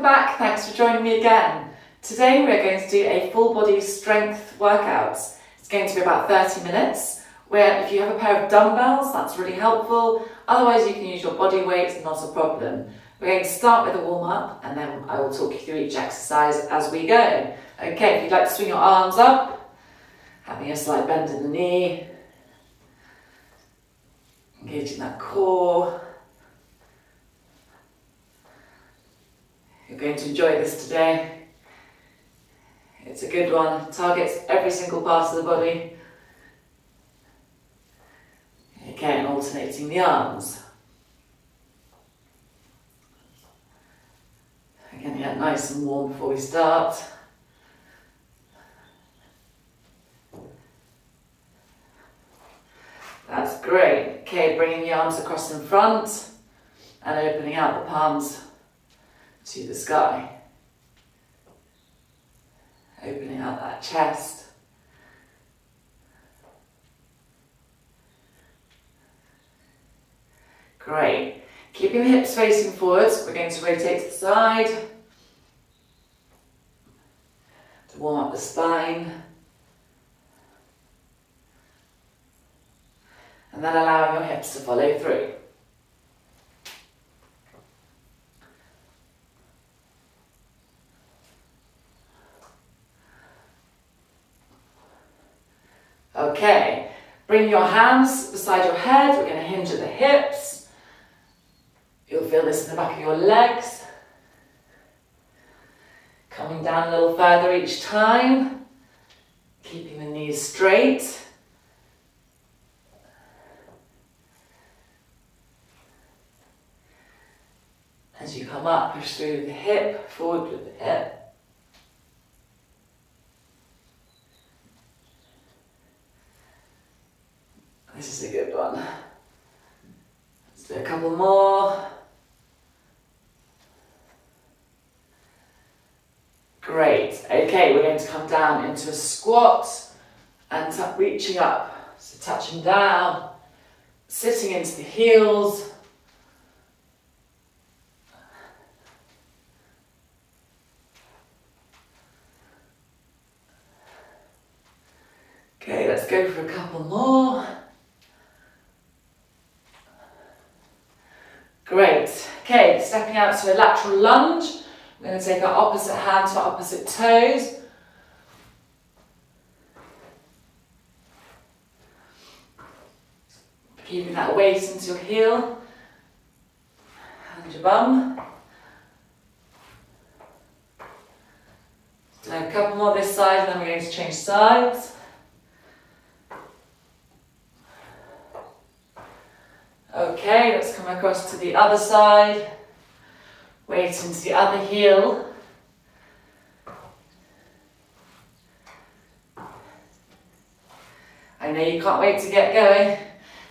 back, thanks for joining me again. Today we're going to do a full body strength workout. It's going to be about 30 minutes, where if you have a pair of dumbbells, that's really helpful. Otherwise you can use your body weight, not a problem. We're going to start with a warm up and then I will talk you through each exercise as we go. Okay, if you'd like to swing your arms up, having a slight bend in the knee, engaging that core. You're going to enjoy this today. It's a good one, targets every single part of the body. Again, alternating the arms. Again, get nice and warm before we start. That's great. Okay, bringing the arms across in front and opening out the palms to the sky. Opening out that chest. Great. Keeping the hips facing forwards, we're going to rotate to the side to warm up the spine. And then allowing your hips to follow through. Okay, bring your hands beside your head. We're going to hinge at the hips. You'll feel this in the back of your legs. Coming down a little further each time. Keeping the knees straight. As you come up, push through the hip, forward with the hip. This is a good one. Let's do a couple more. Great. Okay, we're going to come down into a squat and reaching up. So touching down, sitting into the heels. Okay, let's go for a couple more. Great. Okay, stepping out to a lateral lunge. We're going to take our opposite hand to our opposite toes. Keeping that weight into your heel and your bum. Do a couple more this side and then we're going to change sides. Okay, let's come across to the other side. Weight into the other heel. I know you can't wait to get going.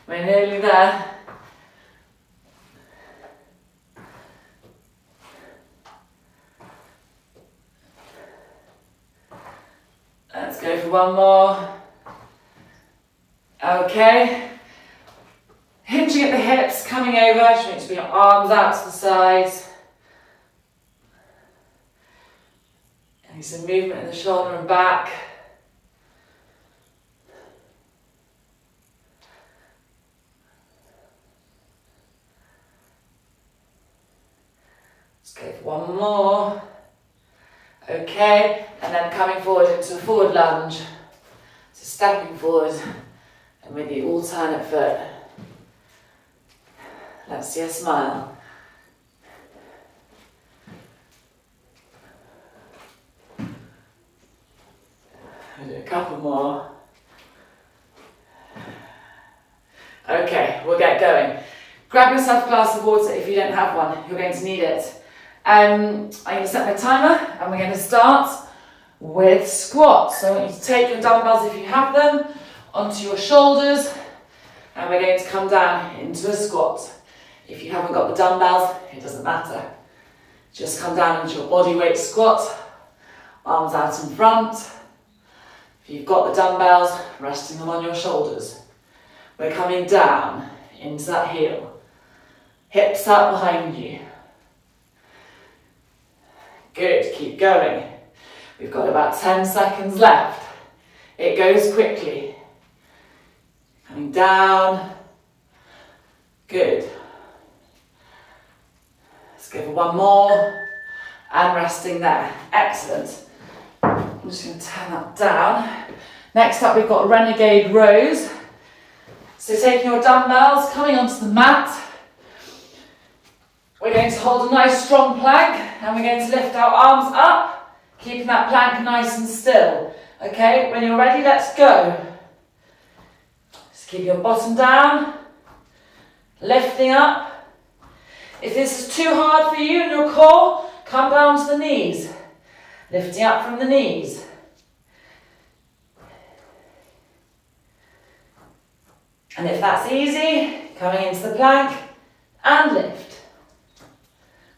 We're nearly there. Let's go for one more. Okay. Hinging at the hips, coming over, just want to bring your arms out to the sides. And some movement in the shoulder and back. Let's go for one more. Okay, and then coming forward into a forward lunge. So stepping forward and with the alternate foot. Let's see a smile. I'll do a couple more. Okay, we'll get going. Grab yourself a glass of water if you don't have one. You're going to need it. I'm going to set my timer and we're going to start with squats. So I want you to take your dumbbells if you have them onto your shoulders and we're going to come down into a squat. If you haven't got the dumbbells, it doesn't matter. Just come down into your body weight squat, arms out in front. If you've got the dumbbells, resting them on your shoulders. We're coming down into that heel. Hips up behind you. Good, keep going. We've got about 10 seconds left. It goes quickly. Coming down. Good. Let's go for one more. And resting there. Excellent. I'm just going to turn that down. Next up, we've got renegade rows. So taking your dumbbells, coming onto the mat. We're going to hold a nice strong plank and we're going to lift our arms up, keeping that plank nice and still. Okay, when you're ready, let's go. Just keep your bottom down, lifting up. If this is too hard for you in your core, come down to the knees, lifting up from the knees. And if that's easy, coming into the plank and lift.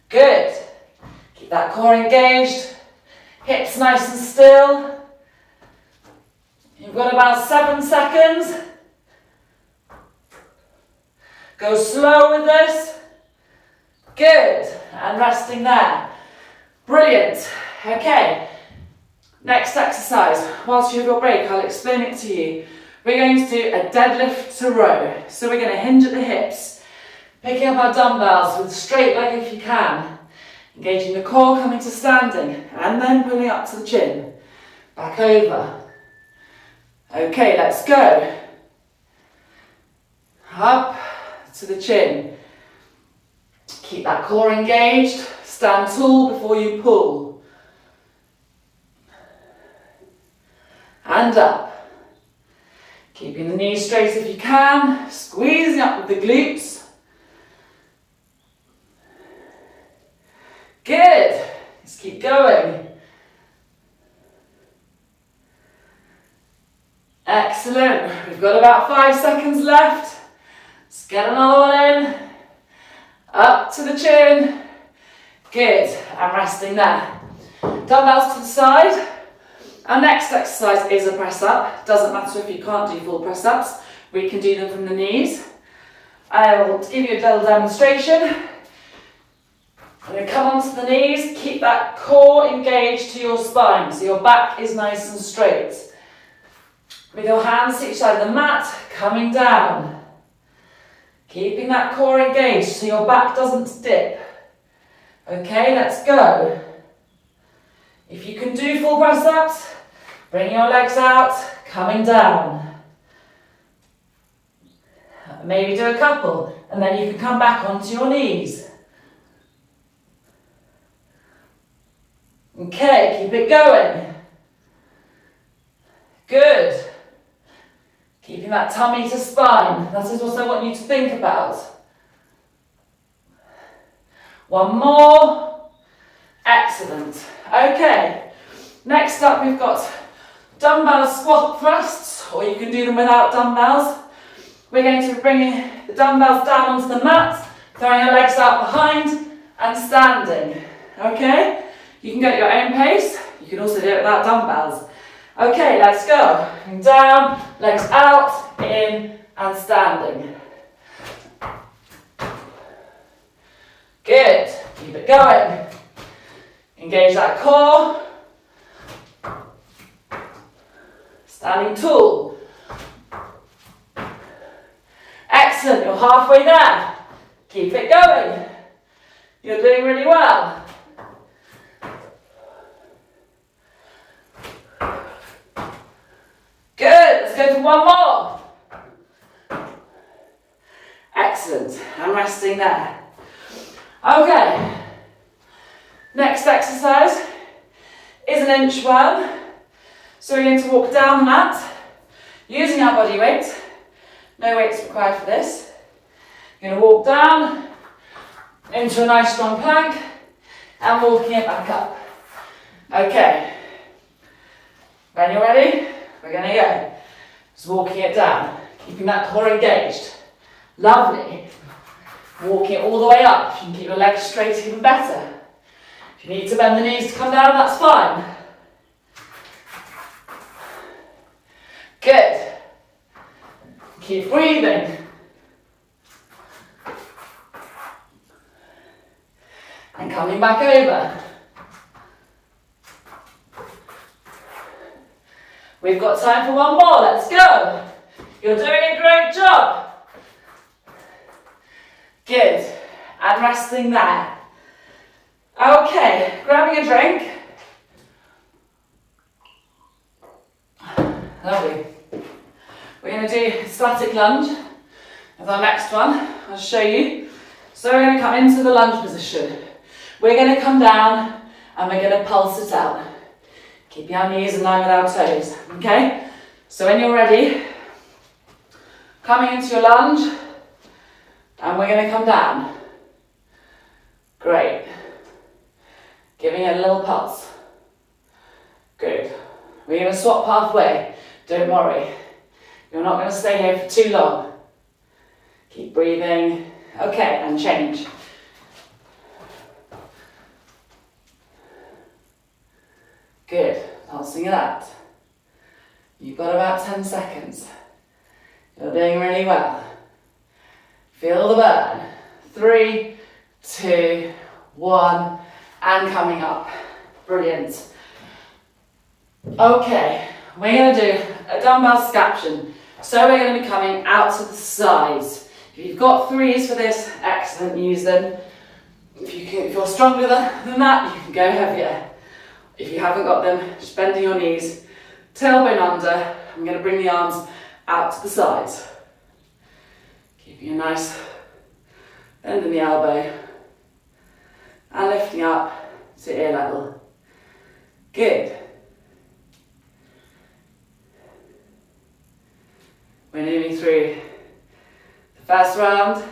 Good. Keep that core engaged, hips nice and still. You've got about 7 seconds. Go slow with this. Good. And resting there. Brilliant. Okay. Next exercise. Whilst you have your break, I'll explain it to you. We're going to do a deadlift to row. So we're going to hinge at the hips, picking up our dumbbells with a straight leg if you can, engaging the core, coming to standing, and then pulling up to the chin. Back over. Okay, let's go. Up to the chin. Keep that core engaged. Stand tall before you pull. And up. Keeping the knees straight if you can, squeezing up with the glutes. Good. Let's keep going. Excellent. We've got about 5 seconds left. Let's get another one in. Up to the chin. Good. And resting there. Dumbbells to the side. Our next exercise is a press up. Doesn't matter if you can't do full press ups, we can do them from the knees. I will give you a little demonstration. I'm going to come onto the knees, keep that core engaged to your spine so your back is nice and straight. With your hands to each side of the mat, coming down. Keeping that core engaged so your back doesn't dip. Okay, let's go. If you can do full press ups, bring your legs out, coming down. Maybe do a couple, and then you can come back onto your knees. Okay, keep it going. Good. Keeping that tummy to spine. That is what I want you to think about. One more. Excellent. Okay. Next up, we've got dumbbell squat thrusts, or you can do them without dumbbells. We're going to be bringing the dumbbells down onto the mat, throwing our legs out behind and standing. Okay? You can go at your own pace. You can also do it without dumbbells. Okay, let's go. Going down, legs out, in and standing. Good. Keep it going. Engage that core. Standing tall. Excellent, you're halfway there. Keep it going. You're doing really well. Good, let's go for one more. Excellent, I'm resting there. Okay, next exercise is an inchworm. So we're going to walk down the mat, using our body weight. No weights required for this. You're going to walk down into a nice strong plank and walking it back up. Okay, when you're ready, we're going to go. Just walking it down, keeping that core engaged. Lovely. Walking it all the way up. You can keep your legs straight even better. If you need to bend the knees to come down, that's fine. Good. Keep breathing. And coming back over. We've got time for one more. Let's go. You're doing a great job. Good. And resting there. Okay, grabbing a drink. Lovely. We're going to do static lunge as our next one. I'll show you. So we're going to come into the lunge position. We're going to come down and we're going to pulse it out. Keep your knees in line with our toes, okay? So when you're ready, coming into your lunge, and we're going to come down. Great. Giving it a little pulse. Good. We're going to swap halfway. Don't worry. You're not going to stay here for too long. Keep breathing. Okay, and change. Good. Pulsing it out. You've got about 10 seconds. You're doing really well. Feel the burn. 3, 2, 1, and coming up. Brilliant. Okay, we're going to do a dumbbell scaption. So we're going to be coming out to the sides. If you've got 3s for this, excellent, use them. If you're stronger than that, you can go heavier. If you haven't got them, just bending your knees, tailbone under. I'm going to bring the arms out to the sides. Keeping a nice bend in the elbow and lifting up to ear level. Good. We're moving through the first round.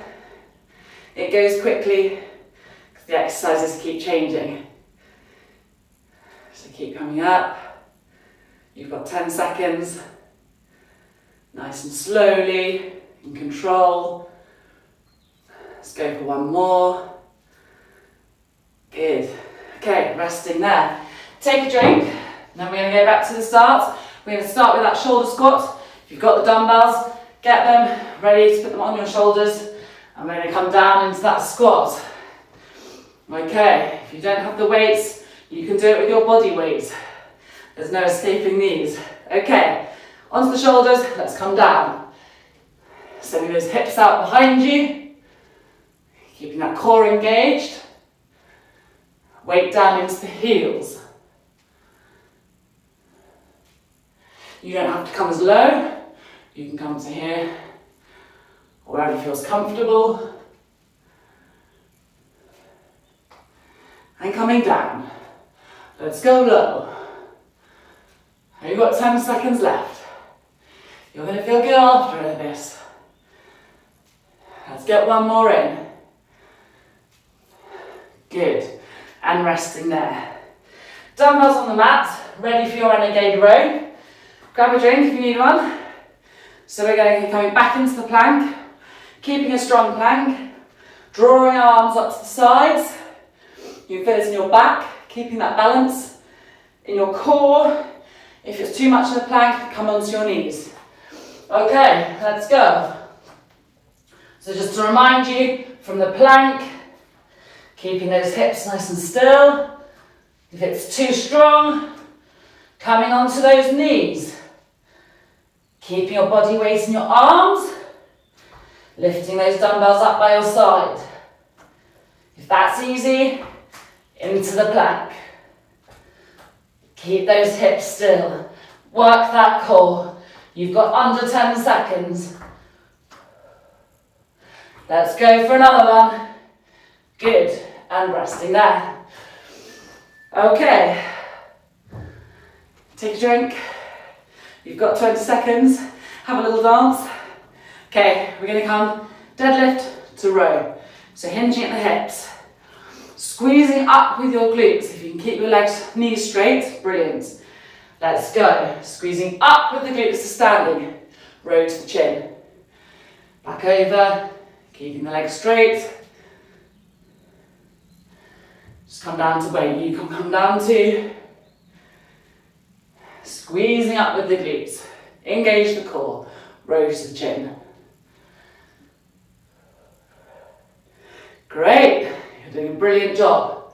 It goes quickly because the exercises keep changing. So keep coming up. You've got 10 seconds. Nice and slowly, in control. Let's go for one more. Good. Okay, resting there. Take a drink. Then we're going to go back to the start. We're going to start with that shoulder squat. If you've got the dumbbells, get them ready to put them on your shoulders. And we're going to come down into that squat. Okay, if you don't have the weights, you can do it with your body weight. There's no escaping these. Okay, onto the shoulders, let's come down. Sending those hips out behind you. Keeping that core engaged. Weight down into the heels. You don't have to come as low. You can come to here, wherever feels comfortable. And coming down. Let's go low. You've got 10 seconds left. You're going to feel good after this. Let's get one more in. Good. And resting there. Dumbbells on the mat, ready for your renegade row. Grab a drink if you need one. So we're going to be coming back into the plank, keeping a strong plank, drawing our arms up to the sides. You feel it in your back, keeping that balance in your core. If it's too much in the plank, come onto your knees. Okay, let's go. So just to remind you, from the plank, keeping those hips nice and still. If it's too strong, coming onto those knees. Keeping your body weight in your arms. Lifting those dumbbells up by your side. If that's easy, into the plank. Keep those hips still. Work that core. You've got under 10 seconds. Let's go for another one. Good. And resting there. Okay. Take a drink. You've got 20 seconds. Have a little dance. Okay, we're going to come deadlift to row. So hinging at the hips. Squeezing up with your glutes. If you can keep your legs, knees straight, brilliant. Let's go. Squeezing up with the glutes to standing. Row to the chin. Back over. Keeping the legs straight. Just come down to where you can come down to. Squeezing up with the glutes. Engage the core. Row to the chin. Great. You're doing a brilliant job.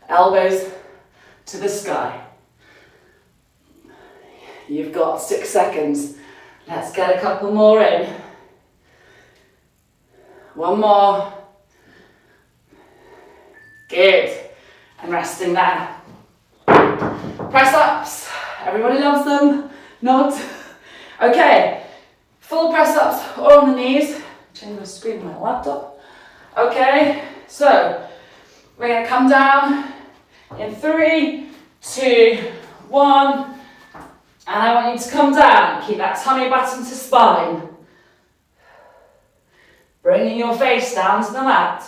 Elbows to the sky. You've got 6 seconds. Let's get a couple more in. One more. Good. And resting there. Press ups. Everybody loves them. Not. Okay. Full press ups or on the knees. Change my screen on my laptop. Okay. So we're going to come down in 3, 2, 1. And I want you to come down. Keep that tummy button to spine. Bringing your face down to the mat.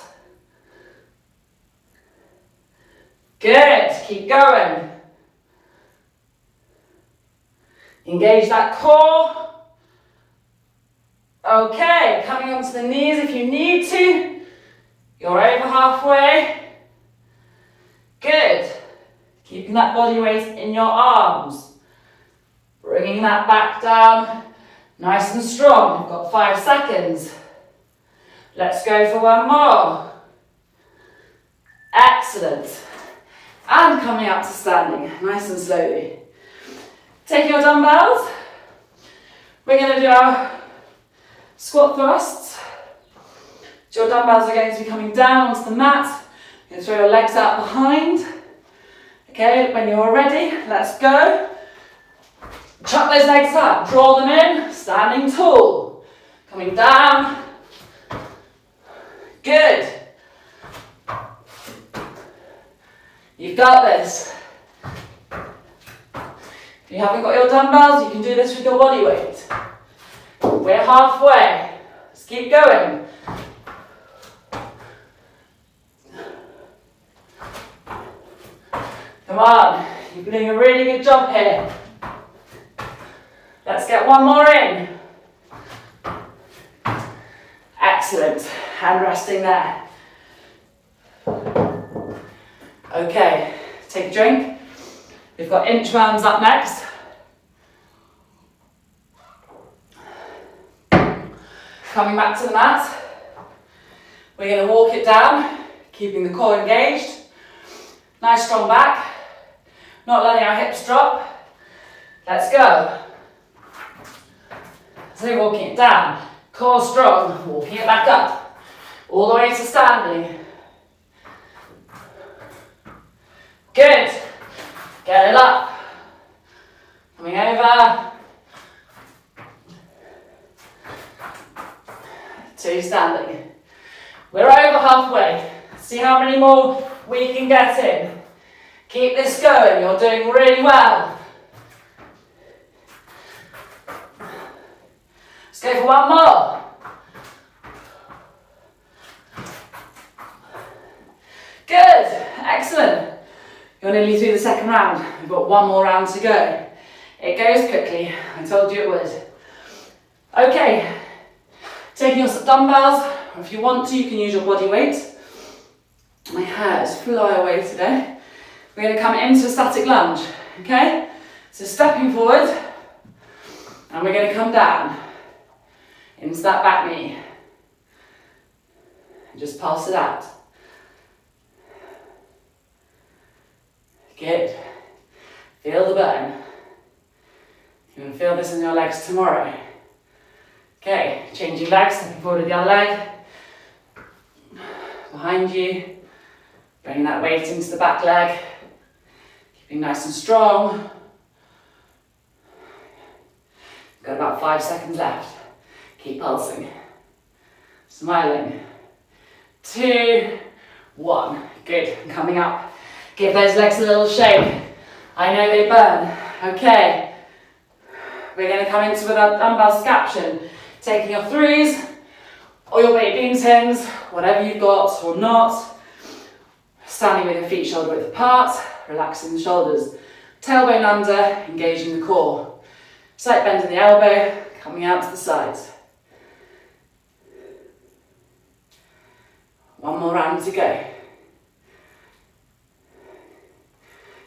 Good. Keep going. Engage that core. Okay. Coming onto the knees if you need to. You're over halfway. Good. Keeping that body weight in your arms. Bringing that back down. Nice and strong. You've got 5 seconds. Let's go for one more. Excellent. And coming up to standing, nice and slowly. Take your dumbbells. We're going to do our squat thrusts. So your dumbbells are going to be coming down onto the mat. You're going to throw your legs out behind. Okay, when you're ready, let's go. Chuck those legs up, draw them in, standing tall. Coming down. Good. You've got this. If you haven't got your dumbbells, you can do this with your body weight. We're halfway. Let's keep going. Come on, you're doing a really good job here. Let's get one more in. Excellent. And resting there. Okay, take a drink. We've got inchworms up next. Coming back to the mat. We're going to walk it down, keeping the core engaged. Nice strong back. Not letting our hips drop. Let's go. So walking it down. Core strong. Walking it back up. All the way to standing. Good. Get it up. Coming over. To standing. We're over halfway. See how many more we can get in. Keep this going. You're doing really well. Let's go for one more. Good. Excellent. You're nearly through the second round. We've got one more round to go. It goes quickly. I told you it would. Okay. Taking your dumbbells, or if you want to, you can use your body weight. My hair is fly away today. We're going to come into a static lunge, okay? So stepping forward, and we're going to come down into that back knee. And just pass it out. Good. Feel the burn. You're going to feel this in your legs tomorrow. Okay, changing legs, stepping forward with the other leg. Behind you. Bring that weight into the back leg. Keeping nice and strong. Got about 5 seconds left. Keep pulsing. Smiling. 2, 1. Good. Coming up. Give those legs a little shake. I know they burn. Okay. We're going to come into with our dumbbell scaption. Taking your 3s or your weight beam tins, whatever you've got or not. Standing with your feet shoulder width apart, relaxing the shoulders. Tailbone under, engaging the core. Slight bend in the elbow, coming out to the sides. One more round to go.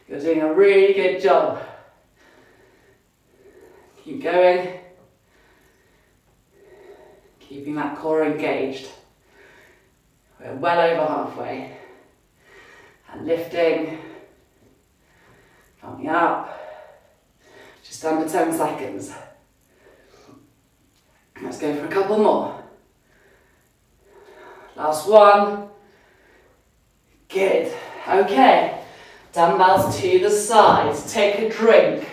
You're doing a really good job. Keep going. Keeping that core engaged. We're well over halfway. And lifting. Coming up. Just done for 10 seconds. Let's go for a couple more. Last one. Good. Okay. Dumbbells to the sides. Take a drink.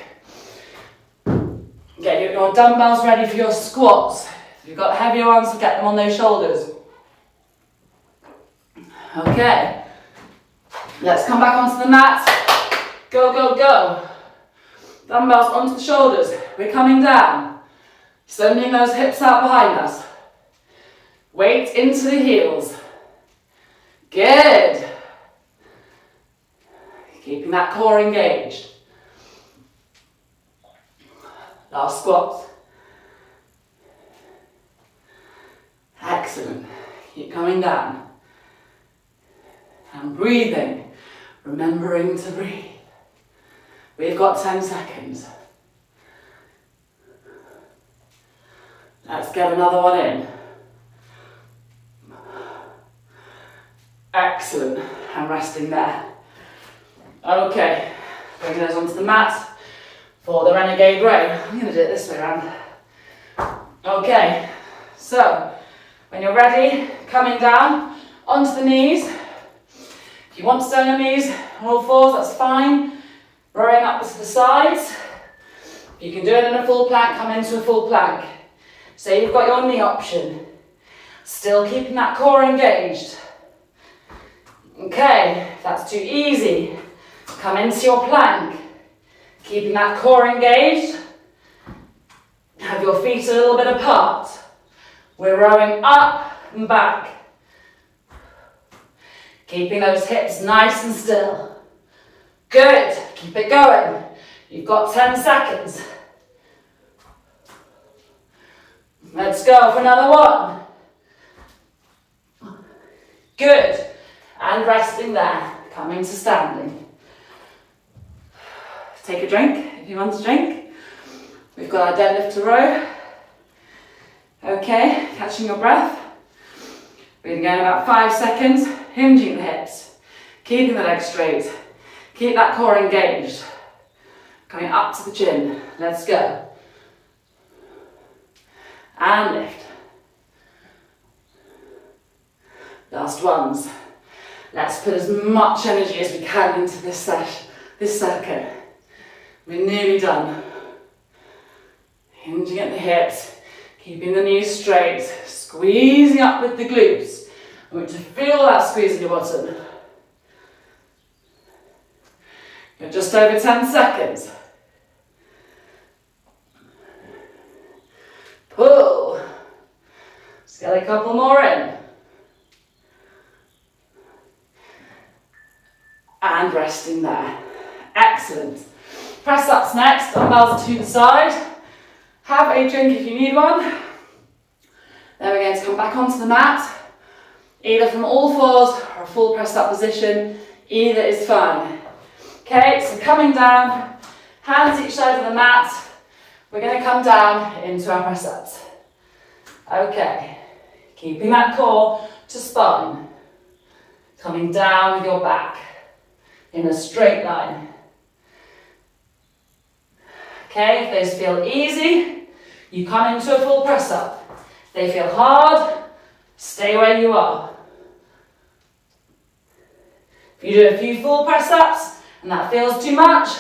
Get your dumbbells ready for your squats. If you've got heavier ones, get them on those shoulders. Okay. Let's come back onto the mat. Go, go, go. Dumbbells onto the shoulders. We're coming down. Sending those hips out behind us. Weight into the heels. Good. Keeping that core engaged. Last squat. Excellent. Keep coming down. And breathing. Remembering to breathe. We've got 10 seconds. Let's get another one in. Excellent. And resting there. Okay. Bring those onto the mat for the renegade row. I'm going to do it this way around. Okay. So, when you're ready, coming down onto the knees. If you want to stay on your knees on all fours, that's fine. Rowing up to the sides. You can do it in a full plank, come into a full plank. So you've got your knee option. Still keeping that core engaged. Okay, if that's too easy, come into your plank. Keeping that core engaged. Have your feet a little bit apart. We're rowing up and back. Keeping those hips nice and still. Good, keep it going. You've got 10 seconds. Let's go for another one. Good, and resting there, coming to standing. Take a drink if you want to drink. We've got our deadlift to row. Okay, catching your breath. We're going to go in about 5 seconds, hinging the hips, keeping the legs straight. Keep that core engaged. Coming up to the chin. Let's go. And lift. Last ones. Let's put as much energy as we can into this circuit. We're nearly done. Hinging at the hips, keeping the knees straight, squeezing up with the glutes. I want you to feel that squeeze in your bottom. You're just over 10 seconds. Pull. Let's get a couple more in. And resting there. Excellent. Press ups next, dumbbells to the side. Have a drink if you need one. Then we're going to come back onto the mat. Either from all fours or a full press up position. Either is fine. Okay, so coming down, hands each side of the mat. We're going to come down into our press ups. Okay, keeping that core to spine. Coming down with your back in a straight line. Okay, if those feel easy, you come into a full press up. If they feel hard, stay where you are. If you do a few full press ups and that feels too much,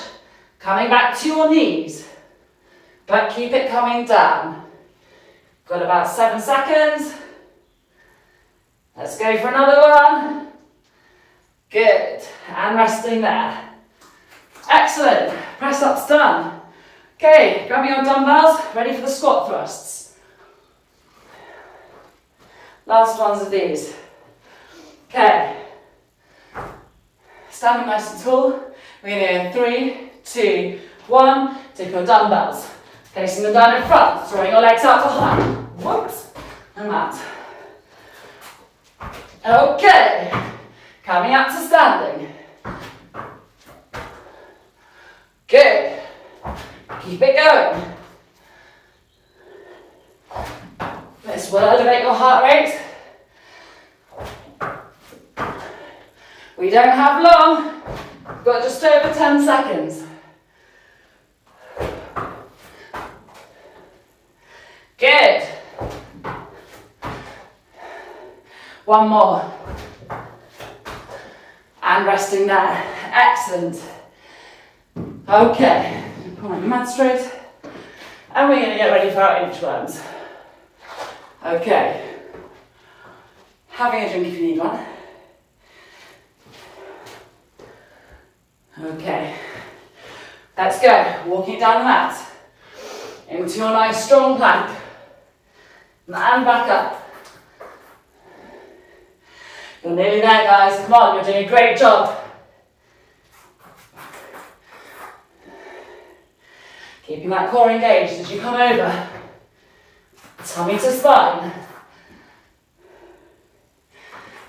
coming back to your knees, but keep it coming down. Got about 7 seconds. Let's go for another one. Good, and resting there. Excellent, press ups done. Okay, grab your dumbbells, ready for the squat thrusts. Last ones of these. Okay, standing nice and tall. We're going to go in 3, 2, 1. Take your dumbbells, placing them down in front, throwing your legs out behind. Whoops, and that. Okay, coming up to standing. Good. Keep it going. This will elevate your heart rate. We don't have long. We've got just over 10 seconds. One more. And resting there. Excellent. Okay, pull my mat straight. And we're going to get ready for our inchworms. Okay. Having a drink if you need one. Okay. Let's go. Walking down the mat. Into your nice strong plank. And back up. You're nearly there, guys. Come on, you're doing a great job. Keeping that core engaged as you come over. Tummy to spine.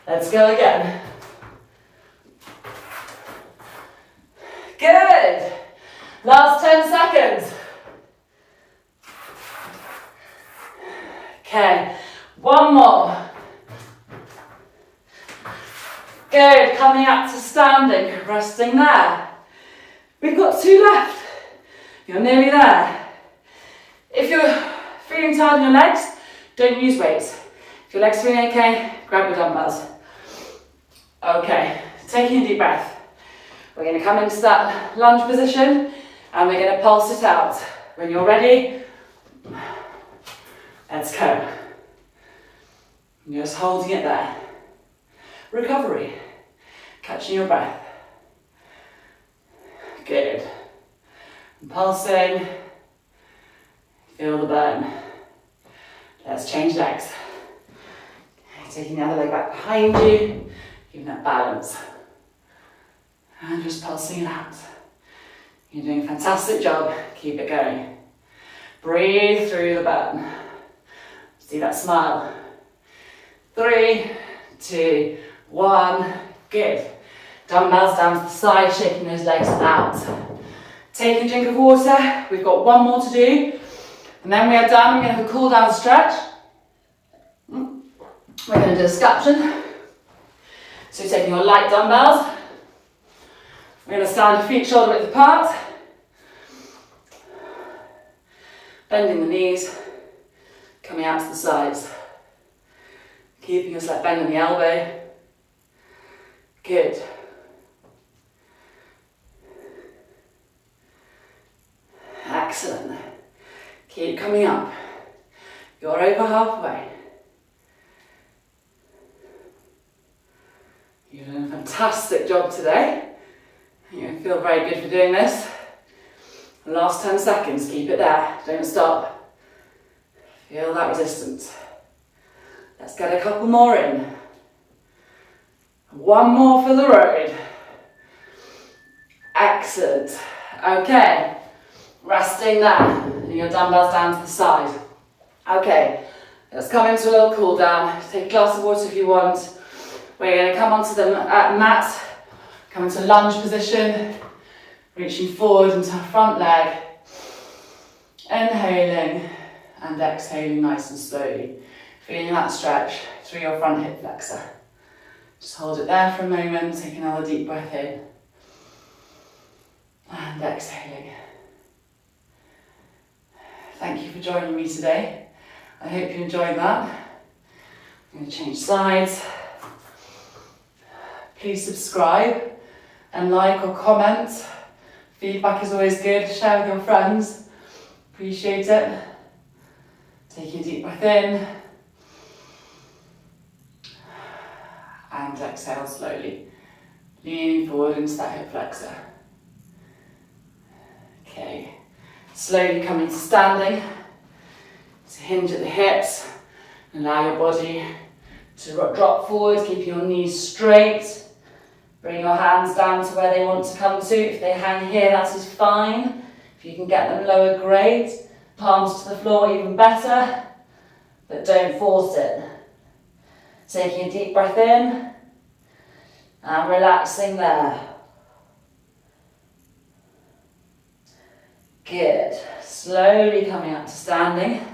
Let's go again. Good. Last 10 seconds. Okay, one more. Good, coming up to standing, resting there. We've got 2 left. You're nearly there. If you're feeling tired in your legs, don't use weights. If your legs are feeling okay, grab your dumbbells. Okay, taking a deep breath. We're going to come into that lunge position and we're going to pulse it out. When you're ready, let's go. Just holding it there. Recovery. Catching your breath. Good. Pulsing. Feel the burn. Let's change legs. Taking the other leg back behind you. Giving that balance. And just pulsing it out. You're doing a fantastic job. Keep it going. Breathe through the burn. See that smile. 3, 2, 1. Good. Dumbbells down to the side, shaking those legs out. Take a drink of water. We've got 1 more to do. And then we are done. We're going to have a cool down stretch. We're going to do a scaption. So you're taking your light dumbbells. We're going to stand feet shoulder width apart. Bending the knees. Coming out to the sides. Keeping a slight bend in the elbow. Good. Excellent. Keep coming up. You're over halfway. You've done a fantastic job today. You feel very good for doing this. The last 10 seconds, keep it there. Don't stop. Feel that resistance. Let's get a couple more in. 1 more for the road. Excellent. Okay, resting there. And your dumbbells down to the side. Okay, let's come into a little cool down. Take a glass of water if you want. We're going to come onto the mat, come into lunge position, reaching forward into our front leg. Inhaling and exhaling nice and slowly. Feeling that stretch through your front hip flexor. Just hold it there for a moment, take another deep breath in. And exhaling. Thank you for joining me today. I hope you enjoyed that. I'm going to change sides. Please subscribe and like or comment. Feedback is always good. Share with your friends. Appreciate it. Taking a deep breath in. And exhale slowly. Leaning forward into that hip flexor. Okay. Slowly coming to standing. So hinge at the hips. Allow your body to drop forward, keeping your knees straight. Bring your hands down to where they want to come to. If they hang here, that is fine. If you can get them lower, great. Palms to the floor, even better. But don't force it. Taking a deep breath in. And relaxing there. Good. Slowly coming up to standing.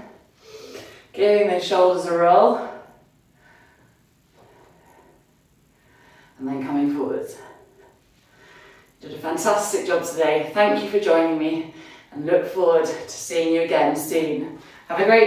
Giving those shoulders a roll. And then coming forwards. You did a fantastic job today. Thank you for joining me and look forward to seeing you again soon. Have a great